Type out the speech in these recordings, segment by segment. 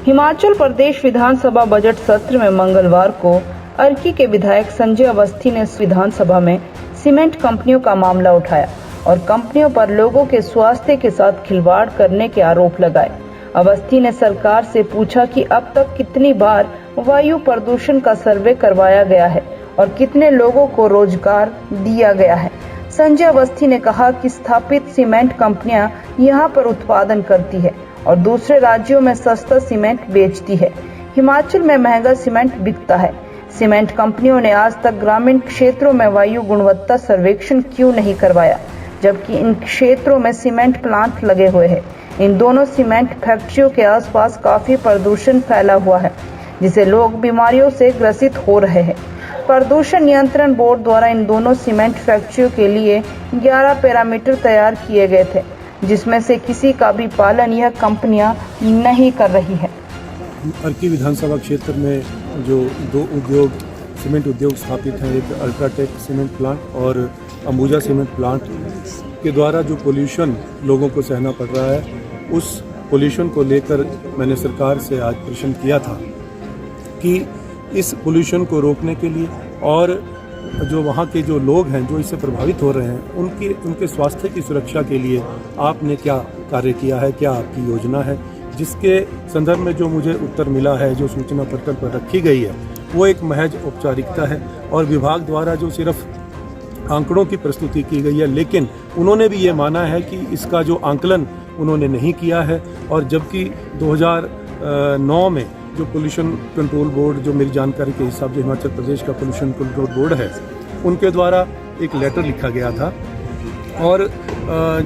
हिमाचल प्रदेश विधानसभा budget सत्र में मंगलवार को अर्की के विधायक संजय अवस्थी ने विधानसभा में सीमेंट कंपनियों का मामला उठाया और कंपनियों पर लोगों के स्वास्थ्य के साथ खिलवाड़ करने के आरोप लगाए। अवस्थी ने सरकार से पूछा कि अब तक कितनी बार वायु प्रदूषण का सर्वे करवाया गया है और कितने लोगों को रोजगार दिया गया है। संजय अवस्थी ने कहा कि स्थापित सीमेंट कंपनियां यहां पर उत्पादन करती है और दूसरे राज्यों में सस्ता सीमेंट बेचती है। हिमाचल में महंगा सीमेंट बिकता है। सीमेंट कंपनियों ने आज तक ग्रामीण क्षेत्रों में वायु गुणवत्ता सर्वेक्षण क्यों नहीं करवाया, जबकि इन क्षेत्रों में सीमेंट प्लांट लगे हुए हैं। इन दोनों सीमेंट फैक्ट्रियों के आसपास काफी प्रदूषण फैला हुआ है, जिससे लोग बीमारियों से ग्रसित हो रहे हैं। प्रदूषण नियंत्रण बोर्ड द्वारा इन दोनों सीमेंट फैक्ट्रियों के लिए 11 पैरामीटर तैयार किए गए थे, जिसमें से किसी का भी पालन यह कंपनियां नहीं कर रही है। अर्की विधानसभा क्षेत्र में जो दो उद्योग सीमेंट उद्योग स्थापित हैं, एक अल्ट्राटेक सीमेंट प्लांट और अंबुजा सीमेंट प्लांट के द्वारा जो पोल्यूशन लोगों को सहना पड़ रहा है, उस पोल्यूशन को लेकर मैंने सरकार से आज प्रश्न किया था कि इस पोल्यूशन को रोकने के लिए और जो वहाँ के जो लोग हैं जो इससे प्रभावित हो रहे हैं उनके स्वास्थ्य की सुरक्षा के लिए आपने क्या कार्य किया है, क्या आपकी योजना है। जिसके संदर्भ में जो मुझे उत्तर मिला है, जो सूचना पटल पर रखी गई है, वो एक महज औपचारिकता है और विभाग द्वारा जो सिर्फ आंकड़ों की प्रस्तुति की गई है, लेकिन उन्होंने भी ये माना है कि इसका जो आंकलन उन्होंने नहीं किया है। और जबकि 2009 में जो पोल्यूशन कंट्रोल बोर्ड, जो मेरी जानकारी के हिसाब से हिमाचल प्रदेश का पोल्यूशन कंट्रोल बोर्ड है, उनके द्वारा एक लेटर लिखा गया था और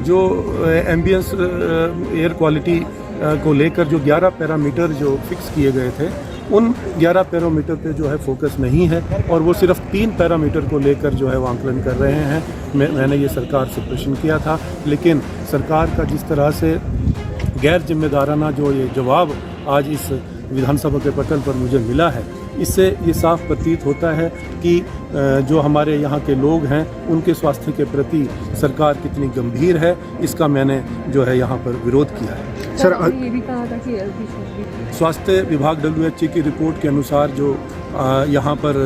जो एम्बियंस एयर क्वालिटी को लेकर जो 11 पैरामीटर जो फिक्स किए गए थे, उन 11 पैरामीटर पे जो है फोकस नहीं है और वो सिर्फ 3 पैरामीटर को लेकर जो है वो आंकलन कर रहे हैं। मैंने ये सरकार से प्रश्न किया था, लेकिन सरकार का जिस तरह से गैर जिम्मेदाराना जो ये जवाब आज इस विधानसभा के पटल पर मुझे मिला है, इससे ये साफ प्रतीत होता है कि जो हमारे यहाँ के लोग हैं उनके स्वास्थ्य के प्रति सरकार कितनी गंभीर है। इसका मैंने जो है यहाँ पर विरोध किया है। सर, ये भी कहा था कि स्वास्थ्य विभाग WHO की रिपोर्ट के अनुसार जो यहाँ पर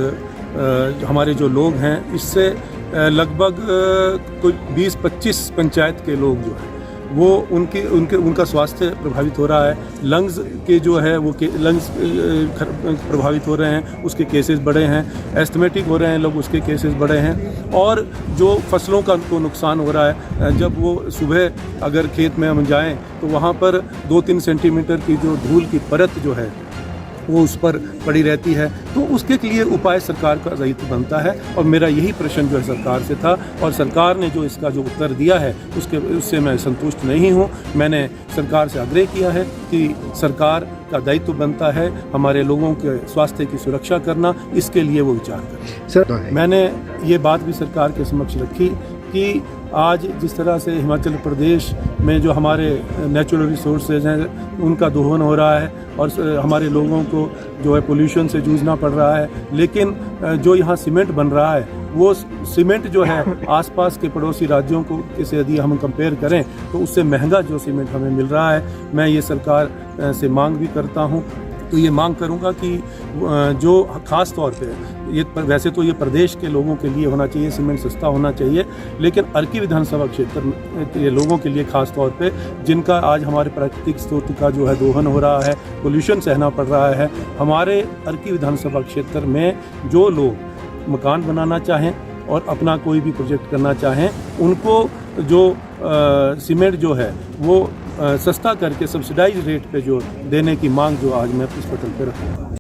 हमारे जो लोग हैं, इससे लगभग कोई 20-25 पंचायत के लोग जो हैं वो उनका स्वास्थ्य प्रभावित हो रहा है। लंग्स के जो है वो लंग्स प्रभावित हो रहे हैं, उसके केसेस बढ़े हैं। एस्थमेटिक हो रहे हैं लोग, उसके केसेस बढ़े हैं। और जो फसलों का को नुकसान हो रहा है, जब वो सुबह अगर खेत में हम जाएं तो वहाँ पर 2-3 सेंटीमीटर की जो धूल की परत जो है वो उस पर पड़ी रहती है, तो उसके लिए उपाय सरकार का दायित्व बनता है। और मेरा यही प्रश्न जो है सरकार से था और सरकार ने जो इसका जो उत्तर दिया है उससे मैं संतुष्ट नहीं हूँ। मैंने सरकार से आग्रह किया है कि सरकार का दायित्व बनता है हमारे लोगों के स्वास्थ्य की सुरक्षा करना, इसके लिए वो विचार करें। सर, मैंने ये बात भी सरकार के समक्ष रखी कि आज जिस तरह से हिमाचल प्रदेश में जो हमारे नेचुरल रिसोर्सेज हैं उनका दोहन हो रहा है और हमारे लोगों को जो है पोल्यूशन से जूझना पड़ रहा है, लेकिन जो यहाँ सीमेंट बन रहा है वो सीमेंट जो है आसपास के पड़ोसी राज्यों को से यदि हम कंपेयर करें तो उससे महंगा जो सीमेंट हमें मिल रहा है। मैं ये सरकार से मांग भी करता हूँ, तो ये मांग करूंगा कि जो ख़ास तौर पे वैसे तो ये प्रदेश के लोगों के लिए होना चाहिए, सीमेंट सस्ता होना चाहिए, लेकिन अर्की विधानसभा क्षेत्र के लोगों के लिए ख़ास तौर पे जिनका आज हमारे प्राकृतिक स्रोत का जो है दोहन हो रहा है, पोल्यूशन सहना पड़ रहा है, हमारे अर्की विधानसभा क्षेत्र में जो लोग मकान बनाना चाहें और अपना कोई भी प्रोजेक्ट करना चाहें, उनको जो सीमेंट जो है वो सस्ता करके सब्सिडाइज रेट पे जो देने की मांग जो आज मैं इस पटल पे रखूँगा।